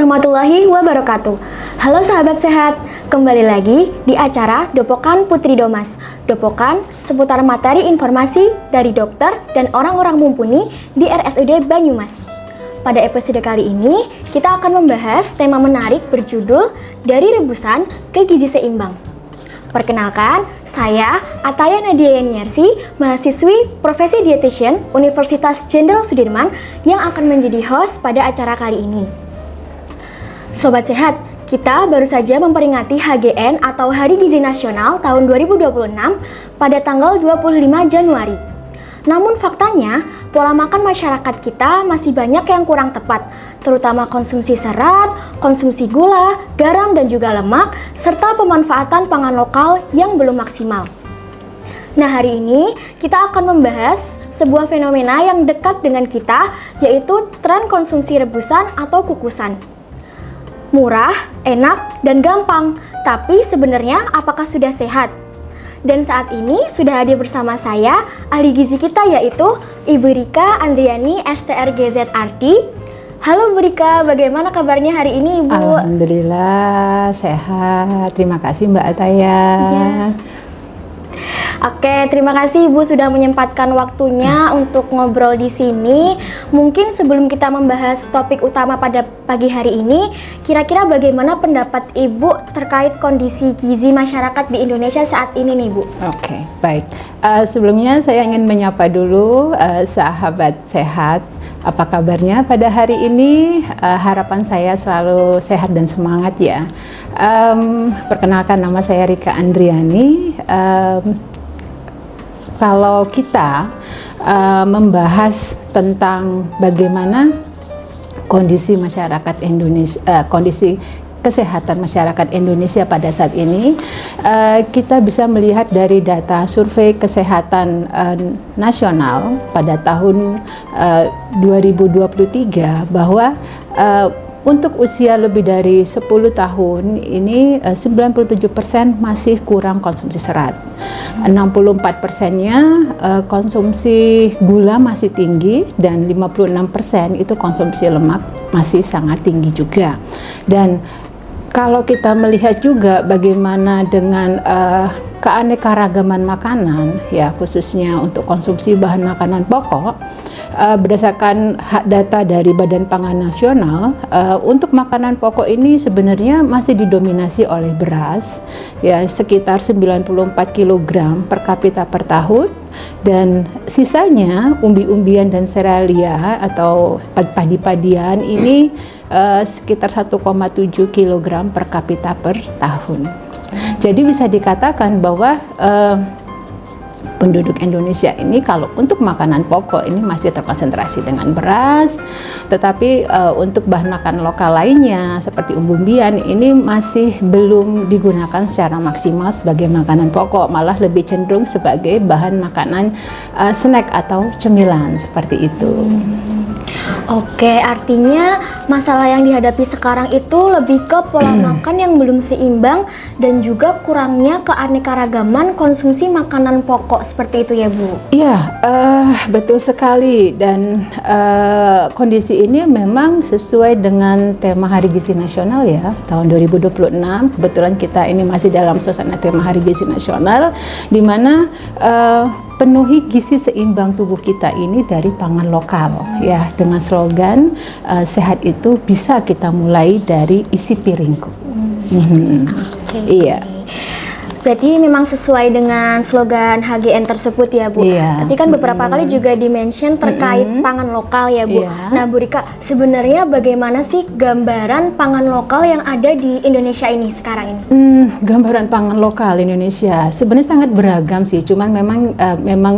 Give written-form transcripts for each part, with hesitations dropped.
warahmatullahi wabarakatuh. Halo sahabat sehat, kembali lagi di acara Dopokan Putri Domas. Dopokan seputar materi informasi dari dokter dan orang-orang mumpuni di RSUD Banyumas. Pada episode kali ini, kita akan membahas tema menarik berjudul Dari Rebusan ke Gizi Seimbang. Perkenalkan, saya Ataya Nadia Yaniarsi, mahasiswi Profesi Dietitian Universitas Jenderal Sudirman yang akan menjadi host pada acara kali ini. Sobat Sehat, kita baru saja memperingati HGN atau Hari Gizi Nasional tahun 2026 pada tanggal 25 Januari. Namun faktanya, pola makan masyarakat kita masih banyak yang kurang tepat, terutama konsumsi serat, konsumsi gula, garam dan juga lemak, serta pemanfaatan pangan lokal yang belum maksimal. Nah, hari ini kita akan membahas sebuah fenomena yang dekat dengan kita, yaitu tren konsumsi rebusan atau kukusan. Murah, enak, dan gampang, tapi sebenarnya apakah sudah sehat? Dan saat ini sudah hadir bersama saya ahli gizi kita, yaitu Ibu Rika Andriani STRGZRD. Halo Bu Rika, bagaimana kabarnya hari ini Ibu? Alhamdulillah sehat, terima kasih Mbak Ataya. Ya. Oke, terima kasih Ibu sudah menyempatkan waktunya untuk ngobrol di sini. Mungkin sebelum kita membahas topik utama pada pagi hari ini, kira-kira bagaimana pendapat Ibu terkait kondisi gizi masyarakat di Indonesia saat ini nih Bu? Oke, baik. Sebelumnya saya ingin menyapa dulu sahabat sehat. Apa kabarnya pada hari ini? Harapan saya selalu sehat dan semangat ya. Perkenalkan, nama saya Rika Andriani. Kalau kita membahas tentang bagaimana kondisi masyarakat Indonesia, kondisi kesehatan masyarakat Indonesia pada saat ini, kita bisa melihat dari data survei kesehatan nasional pada tahun 2023 bahwa untuk usia lebih dari 10 tahun ini 97% masih kurang konsumsi serat. 64%-nya konsumsi gula masih tinggi dan 56% itu konsumsi lemak masih sangat tinggi juga. Dan kalau kita melihat juga bagaimana dengan keanekaragaman makanan, ya khususnya untuk konsumsi bahan makanan pokok, berdasarkan data dari Badan Pangan Nasional, untuk makanan pokok ini sebenarnya masih didominasi oleh beras, ya sekitar 94 kg per kapita per tahun, dan sisanya umbi-umbian dan serealia atau padi-padian ini sekitar 1,7 kg per kapita per tahun. Jadi bisa dikatakan bahwa penduduk Indonesia ini kalau untuk makanan pokok ini masih terkonsentrasi dengan beras, tetapi untuk bahan makan lokal lainnya seperti umbi-umbian ini masih belum digunakan secara maksimal sebagai makanan pokok, malah lebih cenderung sebagai bahan makanan snack atau cemilan seperti itu. Oke, artinya masalah yang dihadapi sekarang itu lebih ke pola makan yang belum seimbang dan juga kurangnya keanekaragaman konsumsi makanan pokok, seperti itu ya Bu? Iya, betul sekali, dan kondisi ini memang sesuai dengan tema Hari Gizi Nasional ya, tahun 2026. Kebetulan kita ini masih dalam suasana tema Hari Gizi Nasional, di mana penuhi gizi seimbang tubuh kita ini dari pangan lokal ya, dengan slogan sehat itu bisa kita mulai dari isi piringku. Iya. Berarti memang sesuai dengan slogan HGN tersebut ya Bu. Iya. Tadi kan beberapa kali juga di-mention terkait pangan lokal ya Bu. Iya. Nah Bu Rika, sebenarnya bagaimana sih gambaran pangan lokal yang ada di Indonesia ini sekarang ini? Gambaran pangan lokal Indonesia sebenarnya sangat beragam sih, cuman memang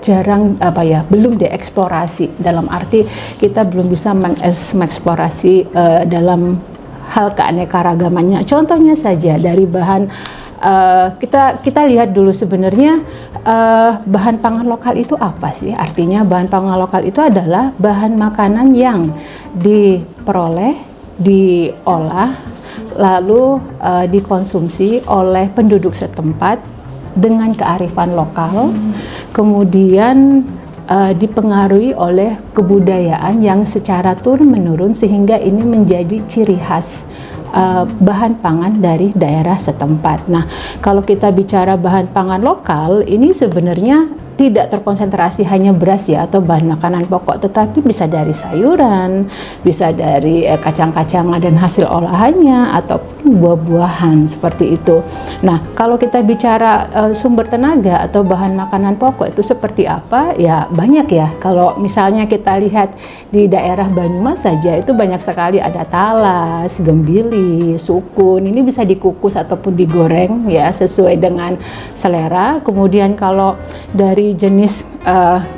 jarang belum dieksplorasi, dalam arti kita belum bisa mengeksplorasi dalam hal keanekaragamannya. Contohnya saja dari bahan, kita lihat dulu sebenarnya bahan pangan lokal itu apa sih? Artinya bahan pangan lokal itu adalah bahan makanan yang diperoleh, diolah, lalu dikonsumsi oleh penduduk setempat dengan kearifan lokal, kemudian dipengaruhi oleh kebudayaan yang secara turun-menurun sehingga ini menjadi ciri khas bahan pangan dari daerah setempat. Nah, kalau kita bicara bahan pangan lokal, ini sebenarnya tidak terkonsentrasi hanya beras ya atau bahan makanan pokok, tetapi bisa dari sayuran, bisa dari kacang-kacangan dan hasil olahannya ataupun buah-buahan seperti itu. Nah, kalau kita bicara sumber tenaga atau bahan makanan pokok itu seperti apa? Ya banyak ya. Kalau misalnya kita lihat di daerah Banyumas saja itu banyak sekali, ada talas, gembili, sukun. Ini bisa dikukus ataupun digoreng ya sesuai dengan selera. Kemudian kalau dari jenis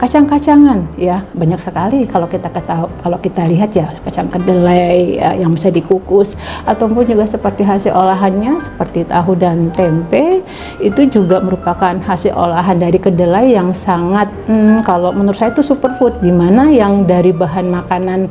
kacang-kacangan ya banyak sekali kalau kita lihat ya, kacang kedelai yang bisa dikukus ataupun juga seperti hasil olahannya seperti tahu dan tempe itu juga merupakan hasil olahan dari kedelai yang sangat kalau menurut saya itu superfood, di mana yang dari bahan makanan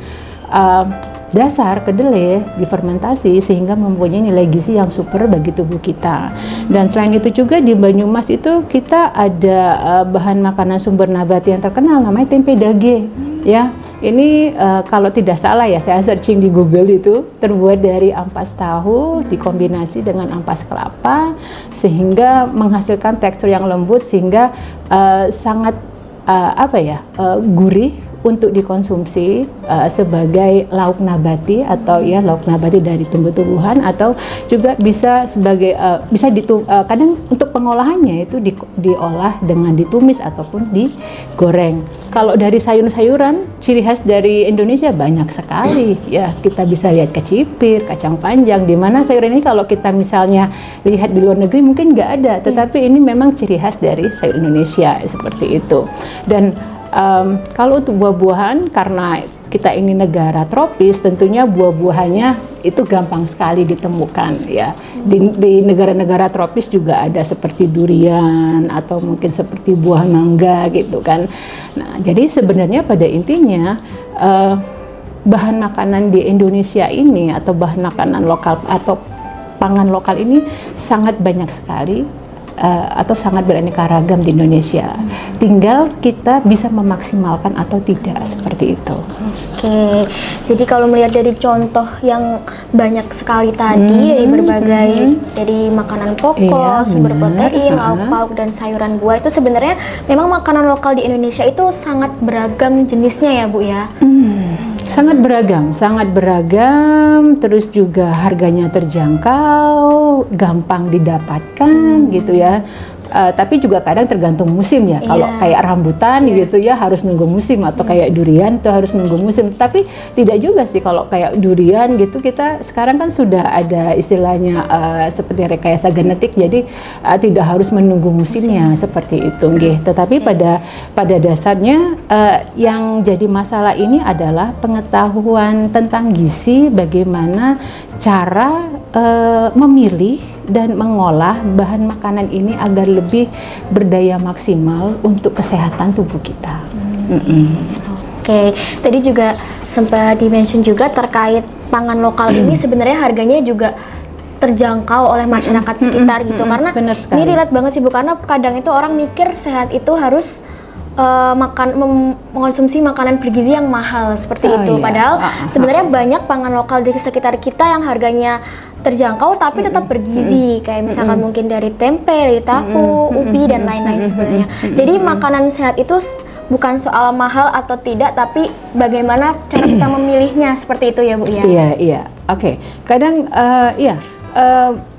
dasar kedelai difermentasi sehingga mempunyai nilai gizi yang super bagi tubuh kita. Dan selain itu juga di Banyumas itu kita ada bahan makanan sumber nabati yang terkenal namanya tempe dage ya. Ini kalau tidak salah ya, saya searching di Google itu terbuat dari ampas tahu dikombinasi dengan ampas kelapa sehingga menghasilkan tekstur yang lembut sehingga sangat gurih untuk dikonsumsi sebagai lauk nabati atau ya lauk nabati dari tumbuh-tumbuhan, atau juga bisa sebagai kadang untuk pengolahannya itu diolah dengan ditumis ataupun digoreng. Kalau dari sayur-sayuran, ciri khas dari Indonesia banyak sekali ya. Kita bisa lihat kecipir, kacang panjang, di mana sayur ini kalau kita misalnya lihat di luar negeri mungkin nggak ada, tetapi ini memang ciri khas dari sayur Indonesia seperti itu. Dan kalau untuk buah-buahan, karena kita ini negara tropis, tentunya buah-buahannya itu gampang sekali ditemukan ya. Di negara-negara tropis juga ada seperti durian atau mungkin seperti buah mangga gitu kan. Nah, jadi sebenarnya pada intinya bahan makanan di Indonesia ini atau bahan makanan lokal atau pangan lokal ini sangat banyak sekali. Atau sangat beraneka ragam di Indonesia. Tinggal kita bisa memaksimalkan atau tidak seperti itu. Oke, jadi kalau melihat dari contoh yang banyak sekali tadi dari berbagai dari makanan pokok, sumber protein, lauk pauk dan sayuran buah, itu sebenarnya memang makanan lokal di Indonesia itu sangat beragam jenisnya ya Bu ya. Sangat beragam, terus juga harganya terjangkau, gampang didapatkan gitu ya. Tapi juga kadang tergantung musim ya. Kalau kayak rambutan gitu ya harus nunggu musim, atau kayak durian itu harus nunggu musim. Tapi tidak juga sih kalau kayak durian gitu, kita sekarang kan sudah ada istilahnya seperti rekayasa genetik, jadi tidak harus menunggu musimnya seperti itu nggih. Tetapi pada dasarnya yang jadi masalah ini adalah pengetahuan tentang gizi, bagaimana cara memilih dan mengolah bahan makanan ini agar lebih berdaya maksimal untuk kesehatan tubuh kita. Oke, tadi juga sempat di-mention juga terkait pangan lokal ini sebenarnya harganya juga terjangkau oleh masyarakat sekitar gitu, karena ini relate banget sih Bu, karena kadang itu orang mikir sehat itu harus mengonsumsi makanan bergizi yang mahal seperti itu. Padahal sebenarnya banyak pangan lokal di sekitar kita yang harganya terjangkau tapi tetap bergizi, kayak misalkan mungkin dari tempe, dari tahu, ubi dan lain-lain sebenarnya. Jadi makanan sehat itu bukan soal mahal atau tidak, tapi bagaimana cara kita memilihnya seperti itu ya Bu ya. Iya. Oke. Kadang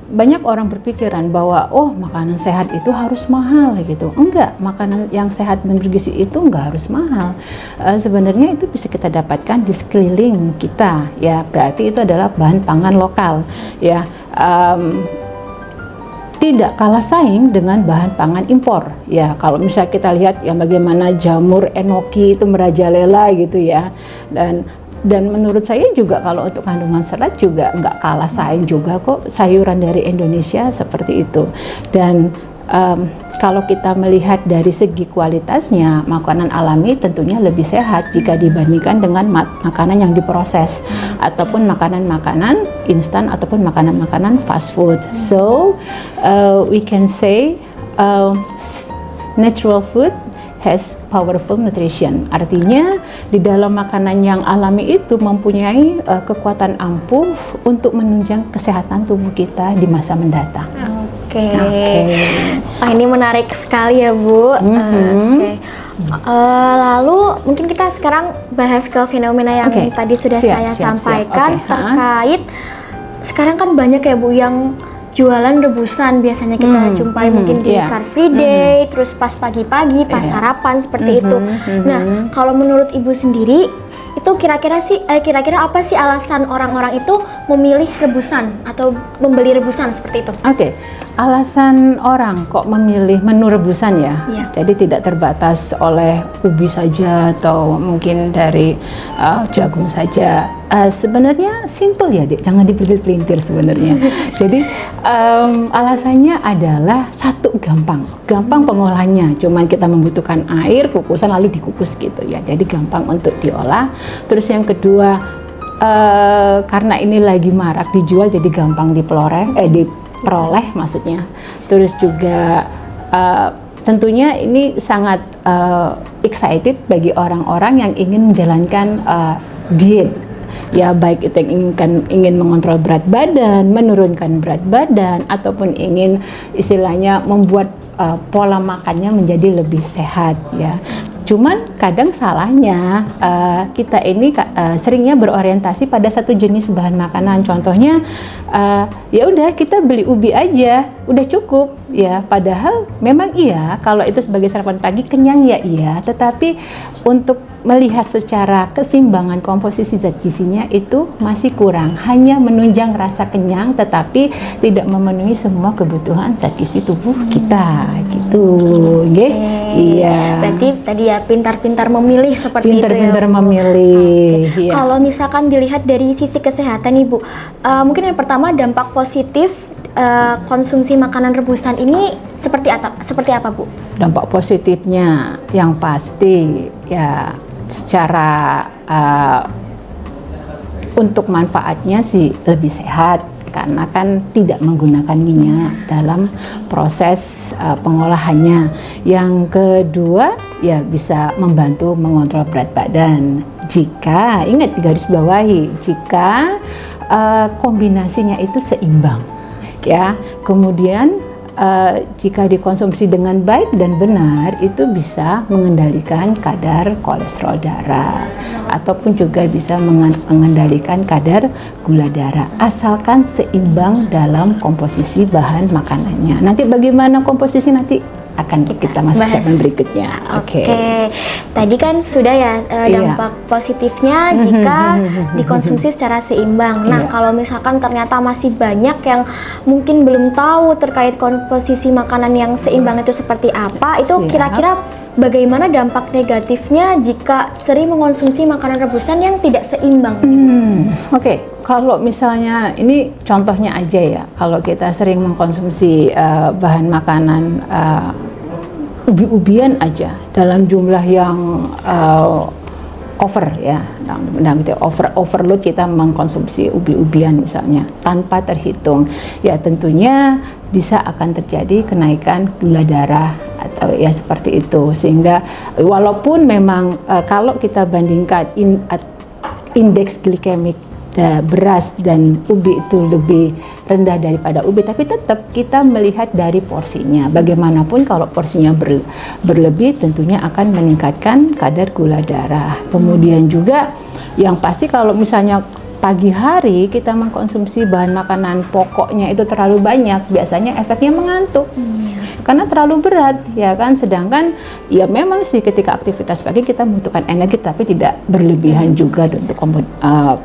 banyak orang berpikiran bahwa makanan sehat itu harus mahal gitu. Enggak, makanan yang sehat dan bergizi itu enggak harus mahal. Sebenarnya itu bisa kita dapatkan di sekeliling kita ya. Berarti itu adalah bahan pangan lokal ya. Tidak kalah saing dengan bahan pangan impor ya. Kalau misalnya kita lihat ya bagaimana jamur enoki itu merajalela gitu ya, dan menurut saya juga kalau untuk kandungan serat juga nggak kalah saing juga kok sayuran dari Indonesia seperti itu. Dan kalau kita melihat dari segi kualitasnya, makanan alami tentunya lebih sehat jika dibandingkan dengan makanan yang diproses ataupun makanan-makanan instan ataupun makanan-makanan fast food. So we can say natural food has powerful nutrition. Artinya di dalam makanan yang alami itu mempunyai kekuatan ampuh untuk menunjang kesehatan tubuh kita di masa mendatang. Oke. Wah, ini menarik sekali ya, Bu. Oke. Lalu mungkin kita sekarang bahas ke fenomena yang tadi sudah saya sampaikan terkait sekarang kan banyak ya, Bu, yang jualan rebusan biasanya kita jumpai mungkin di Car Free Day, terus pas pagi-pagi, pas sarapan seperti itu. Nah, kalau menurut Ibu sendiri itu kira-kira apa sih alasan orang-orang itu memilih rebusan atau membeli rebusan seperti itu? Alasan orang kok memilih menu rebusan ya. Jadi tidak terbatas oleh ubi saja atau mungkin dari jagung saja. Sebenarnya simple ya, Dek, jangan dipelintir-pelintir sebenarnya. Jadi alasannya adalah satu, gampang pengolahannya. Cuman kita membutuhkan air, kukusan lalu dikukus gitu ya. Jadi gampang untuk diolah. Terus yang kedua, karena ini lagi marak dijual, jadi gampang diperoleh maksudnya. Terus juga tentunya ini sangat excited bagi orang-orang yang ingin menjalankan diet. Ya, baik itu yang ingin mengontrol berat badan, menurunkan berat badan, ataupun ingin istilahnya membuat pola makannya menjadi lebih sehat ya. Cuman kadang salahnya kita ini seringnya berorientasi pada satu jenis bahan makanan. Contohnya ya udah kita beli ubi aja, udah cukup ya. Padahal memang iya kalau itu sebagai sarapan pagi kenyang ya iya, tetapi untuk melihat secara keseimbangan komposisi zat gizinya itu masih kurang, hanya menunjang rasa kenyang tetapi tidak memenuhi semua kebutuhan zat gizi tubuh kita gitu. Iya. Berarti tadi ya pintar-pintar memilih seperti pintar-pintar memilih. Ya. Kalau misalkan dilihat dari sisi kesehatan Ibu, mungkin yang pertama dampak positif konsumsi makanan rebusan ini seperti apa Bu? Dampak positifnya yang pasti ya secara untuk manfaatnya sih lebih sehat karena kan tidak menggunakan minyak dalam proses pengolahannya. Yang kedua ya bisa membantu mengontrol berat badan. Jika ingat garis bawahi, jika kombinasinya itu seimbang ya. Kemudian jika dikonsumsi dengan baik dan benar itu bisa mengendalikan kadar kolesterol darah ataupun juga bisa mengendalikan kadar gula darah asalkan seimbang dalam komposisi bahan makanannya. Nanti bagaimana komposisi nanti akan kita masuk segmen berikutnya. Oke. Tadi kan sudah ya dampak positifnya jika dikonsumsi secara seimbang. Nah, kalau misalkan ternyata masih banyak yang mungkin belum tahu terkait komposisi makanan yang seimbang itu seperti apa, itu kira-kira bagaimana dampak negatifnya jika sering mengonsumsi makanan rebusan yang tidak seimbang? Kalau misalnya ini contohnya aja ya, kalau kita sering mengkonsumsi bahan makanan ubi-ubian aja dalam jumlah yang over ya, overload kita mengkonsumsi ubi-ubian misalnya tanpa terhitung, ya tentunya bisa akan terjadi kenaikan gula darah atau ya seperti itu. Sehingga walaupun memang kalau kita bandingkan indeks glikemik beras dan ubi itu lebih rendah daripada ubi, tapi tetap kita melihat dari porsinya. Bagaimanapun kalau porsinya berlebih tentunya akan meningkatkan kadar gula darah. Kemudian juga yang pasti kalau misalnya pagi hari kita mengkonsumsi bahan makanan pokoknya itu terlalu banyak, biasanya efeknya mengantuk. Karena terlalu berat ya kan, sedangkan ya memang sih ketika aktivitas pagi kita membutuhkan energi tapi tidak berlebihan juga untuk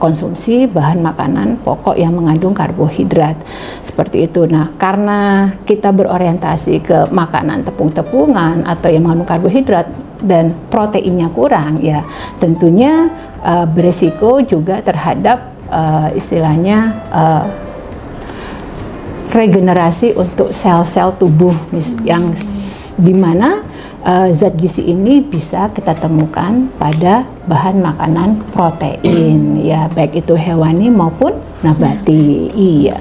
konsumsi bahan makanan pokok yang mengandung karbohidrat seperti itu. Nah, karena kita berorientasi ke makanan tepung-tepungan atau yang mengandung karbohidrat dan proteinnya kurang, ya tentunya beresiko juga terhadap istilahnya regenerasi untuk sel-sel tubuh yang dimana zat gizi ini bisa kita temukan pada bahan makanan protein ya, baik itu hewani maupun nabati. Iya.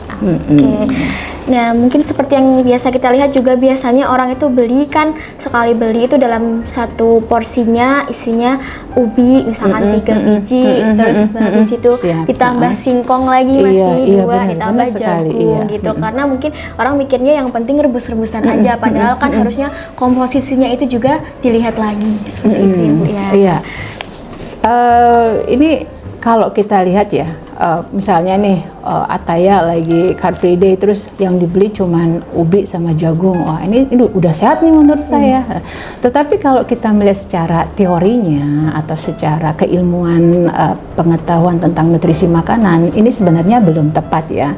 Nah, mungkin seperti yang biasa kita lihat juga biasanya orang itu beli kan, sekali beli itu dalam satu porsinya isinya ubi misalkan 3 biji, terus habis itu ditambah singkong lagi masih 2, ditambah jagung gitu. Karena mungkin orang mikirnya yang penting rebus-rebusan aja, padahal kan harusnya komposisinya itu juga dilihat lagi seperti itu ya Bu ya. Iya. Ini kalau kita lihat ya, misalnya nih Ataya lagi Car Free Day, terus yang dibeli cuman ubi sama jagung. Wah, ini udah sehat nih menurut saya. Tetapi kalau kita melihat secara teorinya atau secara keilmuan pengetahuan tentang nutrisi makanan, ini sebenarnya belum tepat ya.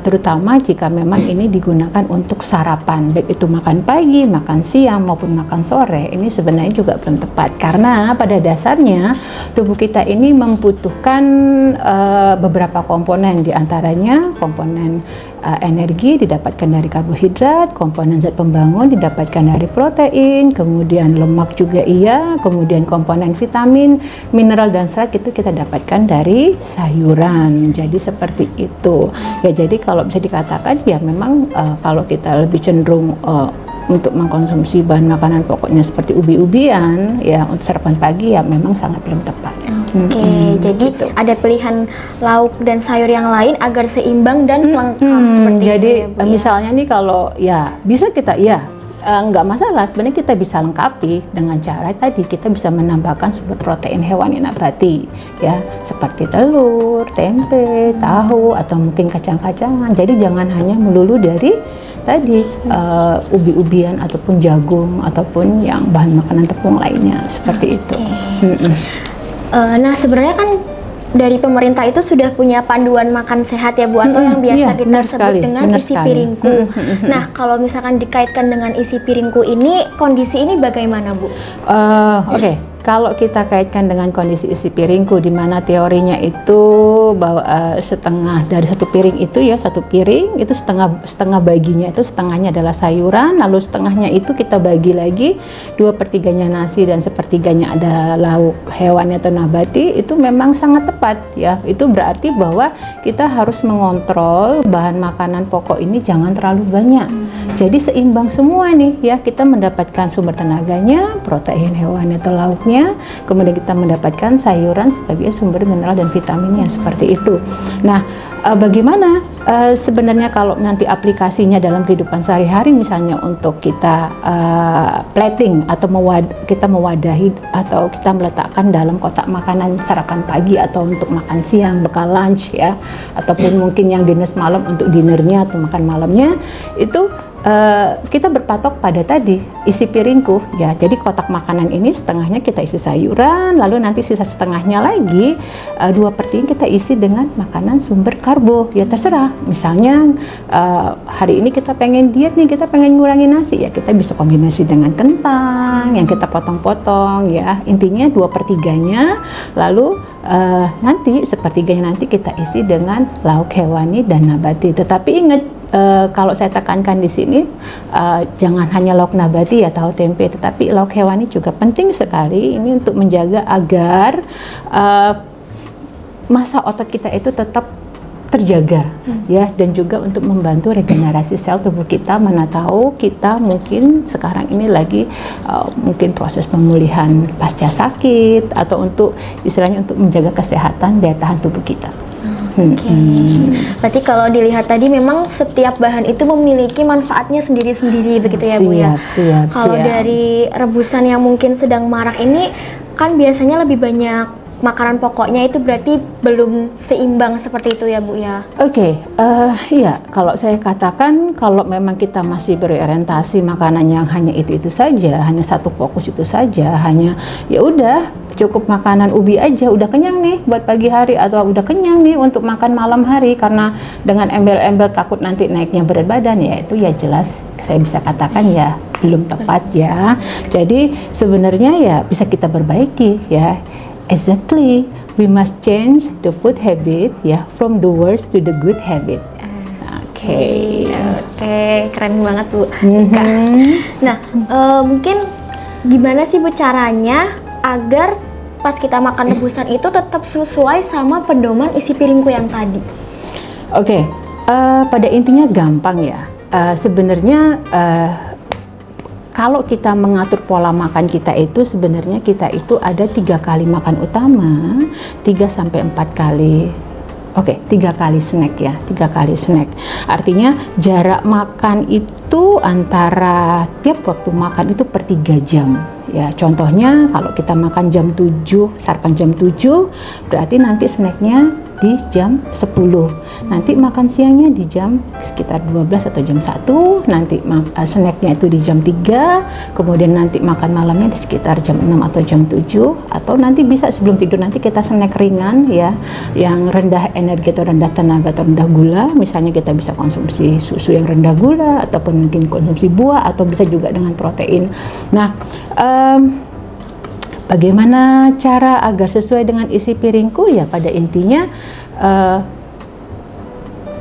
Terutama jika memang ini digunakan untuk sarapan, baik itu makan pagi, makan siang maupun makan sore, ini sebenarnya juga belum tepat. Karena pada dasarnya tubuh kita ini membutuhkan beberapa komponen, diantaranya komponen energi didapatkan dari karbohidrat, komponen zat pembangun didapatkan dari protein, kemudian lemak juga iya, kemudian komponen vitamin, mineral dan serat itu kita dapatkan dari sayuran. Jadi seperti itu ya. Jadi kalau bisa dikatakan ya memang kalau kita lebih cenderung untuk mengkonsumsi bahan makanan pokoknya seperti ubi-ubian ya untuk sarapan pagi ya memang sangat belum tepat. Oke, jadi gitu. Ada pilihan lauk dan sayur yang lain agar seimbang dan lengkap seperti jadi, itu ya, Bu, misalnya nih kalau ya bisa kita nggak masalah, sebenarnya kita bisa lengkapi dengan cara tadi kita bisa menambahkan sumber protein hewani nabati ya, seperti telur, tempe, tahu atau mungkin kacang-kacangan. Jadi jangan hanya melulu dari tadi ubi-ubian ataupun jagung ataupun yang bahan makanan tepung lainnya seperti itu. Nah, sebenarnya kan dari pemerintah itu sudah punya panduan makan sehat ya Bu, atau yang biasa kita sebut dengan isi piringku. Nah, kalau misalkan dikaitkan dengan isi piringku ini, kondisi ini bagaimana Bu? Oke. Kalau kita kaitkan dengan kondisi isi piringku, di mana teorinya itu bahwa setengah dari satu piring itu ya, satu piring itu setengah baginya itu setengahnya adalah sayuran, lalu setengahnya itu kita bagi lagi 2/3-nya nasi dan 1/3-nya ada lauk hewani atau nabati. Itu memang sangat tepat ya. Itu berarti bahwa kita harus mengontrol bahan makanan pokok ini jangan terlalu banyak. Jadi seimbang semua nih ya, kita mendapatkan sumber tenaganya, protein hewani atau lauknya, kemudian kita mendapatkan sayuran sebagai sumber mineral dan vitaminnya seperti itu. Nah, bagaimana sebenarnya kalau nanti aplikasinya dalam kehidupan sehari-hari, misalnya untuk kita plating atau kita mewadahi atau kita meletakkan dalam kotak makanan sarapan pagi atau untuk makan siang bekal lunch ya, ataupun mungkin yang dinner malam untuk dinernya atau makan malamnya, itu kita berpatok pada tadi isi piringku ya. Jadi kotak makanan ini setengahnya kita isi sayuran, lalu nanti sisa setengahnya lagi 2/3 kita isi dengan makanan sumber karbo ya, terserah. Misalnya hari ini kita pengen diet nih, kita pengen ngurangi nasi ya, kita bisa kombinasi dengan kentang yang kita potong-potong ya. Intinya 2/3-nya, lalu nanti 1/3-nya nanti kita isi dengan lauk hewani dan nabati. Tetapi ingat, kalau saya tekankan di sini, jangan hanya lauk nabati ya, tahu tempe, tetapi lauk hewani juga penting sekali ini untuk menjaga agar massa otot kita itu tetap terjaga ya, dan juga untuk membantu regenerasi sel tubuh kita. Mana tahu kita mungkin sekarang ini lagi mungkin proses pemulihan pasca sakit atau untuk istilahnya untuk menjaga kesehatan daya tahan tubuh kita. Berarti kalau dilihat tadi memang setiap bahan itu memiliki manfaatnya sendiri-sendiri begitu ya Bu ya. Kalau dari rebusan yang mungkin sedang marak ini kan biasanya lebih banyak makanan pokoknya, itu berarti belum seimbang seperti itu ya Bu ya. Iya, kalau saya katakan kalau memang kita masih berorientasi makanan yang hanya itu saja, hanya satu fokus itu saja, hanya ya udah cukup makanan ubi aja udah kenyang nih buat pagi hari, atau udah kenyang nih untuk makan malam hari, karena dengan embel-embel takut nanti naiknya berat badan, ya itu ya jelas saya bisa katakan ya belum tepat ya. Jadi sebenarnya ya bisa kita perbaiki ya. Exactly, we must change the food habit ya, from the worst to the good habit. Oke, keren banget Bu. Nah, mungkin gimana sih Bu caranya agar pas kita makan rebusan itu tetap sesuai sama pedoman isi piringku yang tadi? Pada intinya gampang ya. Sebenarnya kalau kita mengatur pola makan kita itu sebenarnya kita itu ada 3 kali makan utama, 3 sampai 4 kali. Oke, 3 kali snack ya, 3 kali snack. Artinya jarak makan itu antara tiap waktu makan itu per 3 jam. Ya, contohnya kalau kita makan jam 7, sarapan jam 7, berarti nanti snacknya di jam 10. Nanti makan siangnya di jam sekitar 12 atau jam 1, nanti snacknya itu di jam 3, kemudian nanti makan malamnya di sekitar jam 6 atau jam 7, atau nanti bisa sebelum tidur nanti kita snack ringan ya, yang rendah energi atau rendah tenaga atau rendah gula. Misalnya kita bisa konsumsi susu yang rendah gula, ataupun mungkin konsumsi buah, atau bisa juga dengan protein. Nah, bagaimana cara agar sesuai dengan isi piringku? Ya pada intinya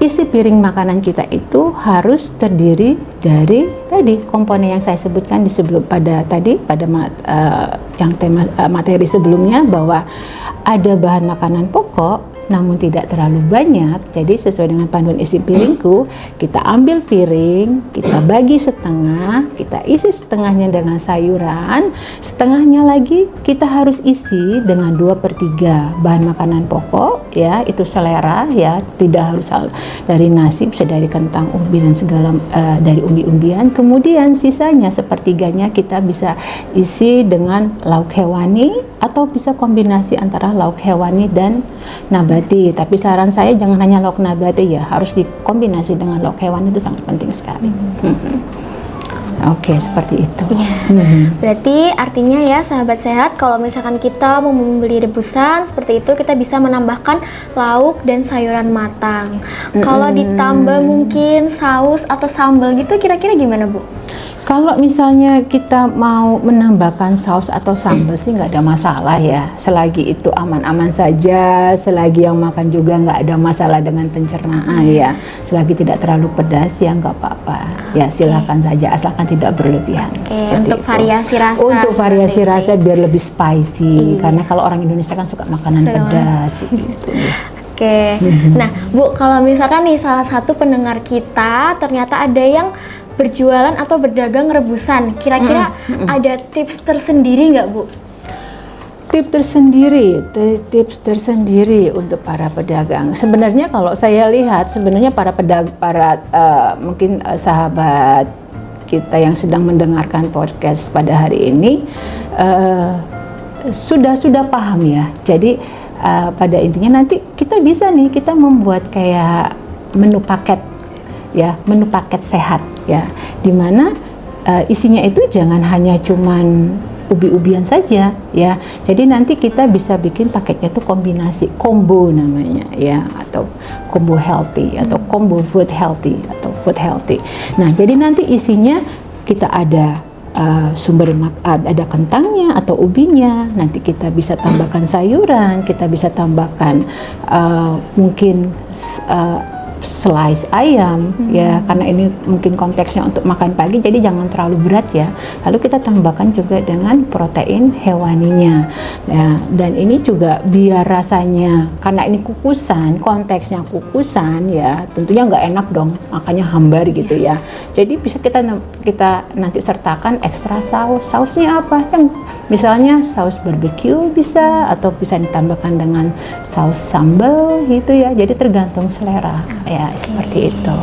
isi piring makanan kita itu harus terdiri dari tadi komponen yang saya sebutkan pada yang tema materi sebelumnya, bahwa ada bahan makanan pokok namun tidak terlalu banyak. Jadi sesuai dengan panduan isi piringku, kita ambil piring, kita bagi setengah, kita isi setengahnya dengan sayuran, setengahnya lagi kita harus isi dengan 2/3 bahan makanan pokok ya, itu selera ya, tidak harus dari nasi, bisa dari kentang, ubi dan segala dari umbi-umbian. Kemudian sisanya sepertiganya kita bisa isi dengan lauk hewani, atau bisa kombinasi antara lauk hewani dan nabati. Tapi saran saya jangan hanya lauk nabati ya, harus dikombinasi dengan lauk hewani, itu sangat penting sekali. Oke, seperti itu. Berarti artinya ya sahabat sehat, kalau misalkan kita mau membeli rebusan seperti itu, kita bisa menambahkan lauk dan sayuran matang. Kalau ditambah mungkin saus atau sambal gitu, kira-kira gimana Bu? Kalau misalnya kita mau menambahkan saus atau sambal sih nggak ada masalah ya, selagi itu aman-aman saja, selagi yang makan juga nggak ada masalah dengan pencernaan ya, selagi tidak terlalu pedas ya nggak apa-apa ya, silakan saja asalkan tidak berlebihan. Untuk itu. variasi rasa. Untuk variasi rasa biar lebih spicy, karena kalau orang Indonesia kan suka makanan pedas gitu. Oke. Nah Bu, kalau misalkan nih salah satu pendengar kita ternyata ada yang berjualan atau berdagang rebusan, kira-kira ada tips tersendiri nggak Bu? Tips tersendiri untuk para pedagang. Sebenarnya kalau saya lihat, sebenarnya mungkin sahabat kita yang sedang mendengarkan podcast pada hari ini sudah paham ya. Jadi pada intinya nanti kita bisa nih, kita membuat kayak menu paket ya, menu paket sehat ya, dimana isinya itu jangan hanya cuman ubi-ubian saja ya. Jadi nanti kita bisa bikin paketnya tuh kombinasi, combo namanya ya, atau combo healthy atau combo food healthy atau food healthy. Nah, jadi nanti isinya kita ada ada kentangnya atau ubinya, nanti kita bisa tambahkan sayuran, kita bisa tambahkan mungkin slice ayam ya, karena ini mungkin konteksnya untuk makan pagi, jadi jangan terlalu berat ya. Lalu kita tambahkan juga dengan protein hewaninya ya, dan ini juga biar rasanya, karena ini kukusan, konteksnya kukusan ya, tentunya nggak enak dong makanya hambar gitu ya. Jadi bisa kita nanti sertakan ekstra sausnya apa yang misalnya saus barbecue bisa, atau bisa ditambahkan dengan saus sambal gitu ya, jadi tergantung selera ya, seperti itu.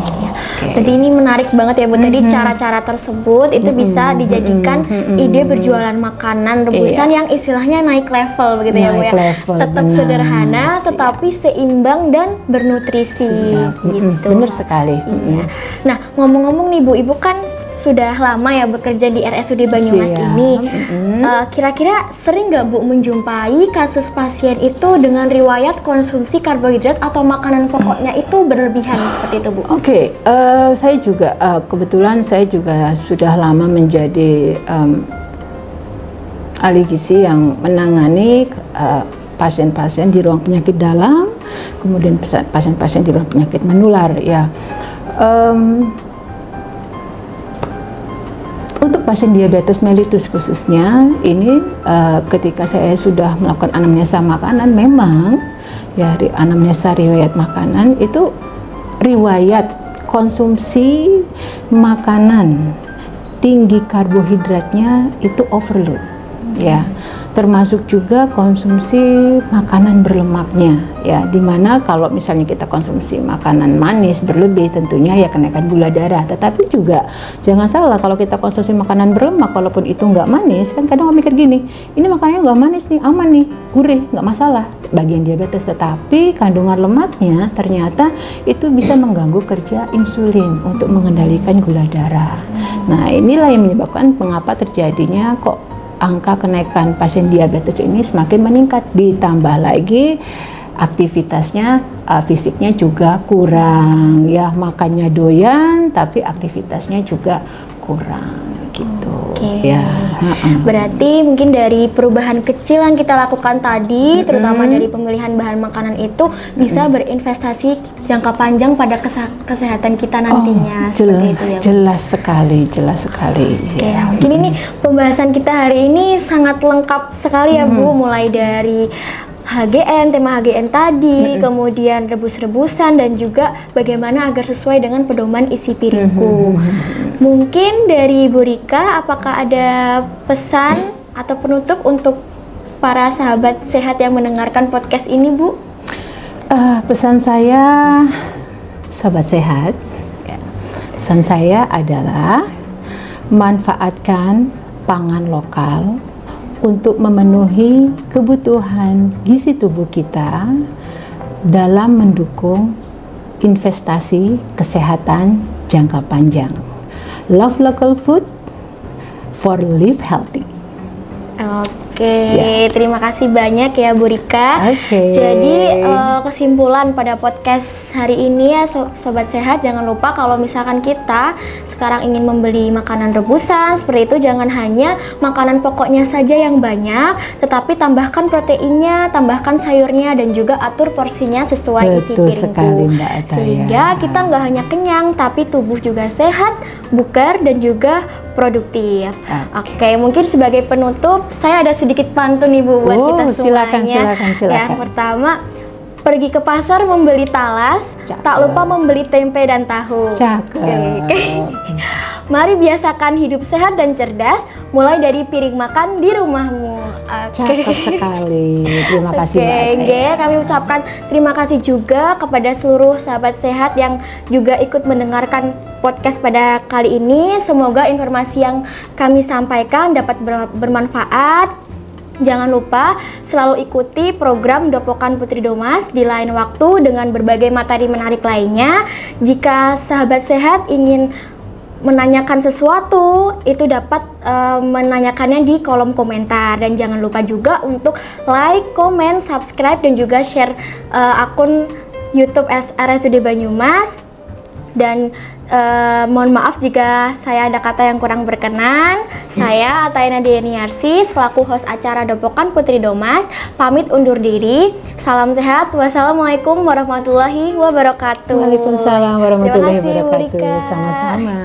Jadi ini menarik banget ya Bu, tadi cara-cara tersebut itu bisa dijadikan ide berjualan makanan rebusan yang istilahnya naik level begitu ya Bu ya. Tetap sederhana tetapi seimbang dan bernutrisi gitu. Benar sekali. Nah, ngomong-ngomong nih Bu, Ibu kan sudah lama ya bekerja di RSUD Banyumas ini. Kira-kira sering nggak Bu menjumpai kasus pasien itu dengan riwayat konsumsi karbohidrat atau makanan pokoknya itu berlebihan seperti itu Bu? Oke, saya juga kebetulan saya juga sudah lama menjadi ahli gizi yang menangani pasien-pasien di ruang penyakit dalam, kemudian pasien-pasien di ruang penyakit menular ya. Untuk pasien diabetes mellitus khususnya, ini ketika saya sudah melakukan anamnesa makanan, memang ya anamnesa riwayat makanan itu riwayat konsumsi makanan tinggi karbohidratnya itu overload, ya, termasuk juga konsumsi makanan berlemaknya, ya, dimana kalau misalnya kita konsumsi makanan manis berlebih tentunya ya kenaikan gula darah. Tetapi juga jangan salah, kalau kita konsumsi makanan berlemak walaupun itu nggak manis, kan kadang orang mikir gini, ini makanannya nggak manis nih, aman nih, gurih, nggak masalah, bagian diabetes. Tetapi kandungan lemaknya ternyata itu bisa mengganggu kerja insulin untuk mengendalikan gula darah. Nah, inilah yang menyebabkan mengapa terjadinya kok angka kenaikan pasien diabetes ini semakin meningkat. Ditambah lagi aktivitasnya fisiknya juga kurang, ya, makannya doyan tapi aktivitasnya juga kurang gitu. Ya. Berarti mungkin dari perubahan kecil yang kita lakukan tadi, terutama dari pemilihan bahan makanan itu bisa berinvestasi jangka panjang pada kesehatan kita nantinya. Seperti itu ya, Bu? Jelas sekali. Ya. Mungkin ini pembahasan kita hari ini sangat lengkap sekali ya, Bu, mulai dari HGN, tema HGN tadi, kemudian rebus-rebusan, dan juga bagaimana agar sesuai dengan pedoman isi piringku. Mungkin dari Bu Rika, apakah ada pesan atau penutup untuk para sahabat sehat yang mendengarkan podcast ini, Bu? Pesan saya, sahabat sehat, ya, pesan saya adalah manfaatkan pangan lokal untuk memenuhi kebutuhan gizi tubuh kita dalam mendukung investasi kesehatan jangka panjang. Love local food for live healthy. Oke, terima kasih banyak ya Bu Rika. Jadi kesimpulan pada podcast hari ini ya Sobat Sehat, jangan lupa kalau misalkan kita sekarang ingin membeli makanan rebusan seperti itu, jangan hanya makanan pokoknya saja yang banyak, tetapi tambahkan proteinnya, tambahkan sayurnya, dan juga atur porsinya sesuai isi piringku. Sekali, Mbak Ataya. Sehingga kita nggak hanya kenyang, tapi tubuh juga sehat, bugar, dan juga produktif. Oke, mungkin sebagai penutup saya ada sedikit pantun nih Bu buat kita semuanya. Silakan. Yang pertama, pergi ke pasar membeli talas, tak lupa membeli tempe dan tahu. Cakep. Mari biasakan hidup sehat dan cerdas, mulai dari piring makan di rumahmu. Cakep sekali. Terima kasih Mbak Ataya. Kami ucapkan terima kasih juga kepada seluruh sahabat sehat yang juga ikut mendengarkan podcast pada kali ini. Semoga informasi yang kami sampaikan dapat bermanfaat. Jangan lupa selalu ikuti program Dopokan Putri Domas di lain waktu dengan berbagai materi menarik lainnya. Jika sahabat sehat ingin menanyakan sesuatu, itu dapat menanyakannya di kolom komentar. Dan jangan lupa juga untuk like, comment, subscribe, dan juga share akun YouTube RSUD Banyumas. Dan mohon maaf jika saya ada kata yang kurang berkenan. Saya Ataya Deniarsi selaku host acara Dopokan Putri Domas pamit undur diri. Salam sehat. Wassalamualaikum warahmatullahi wabarakatuh. Waalaikumsalam warahmatullahi wabarakatuh. Terima kasih, Bu Rika. Sama-sama.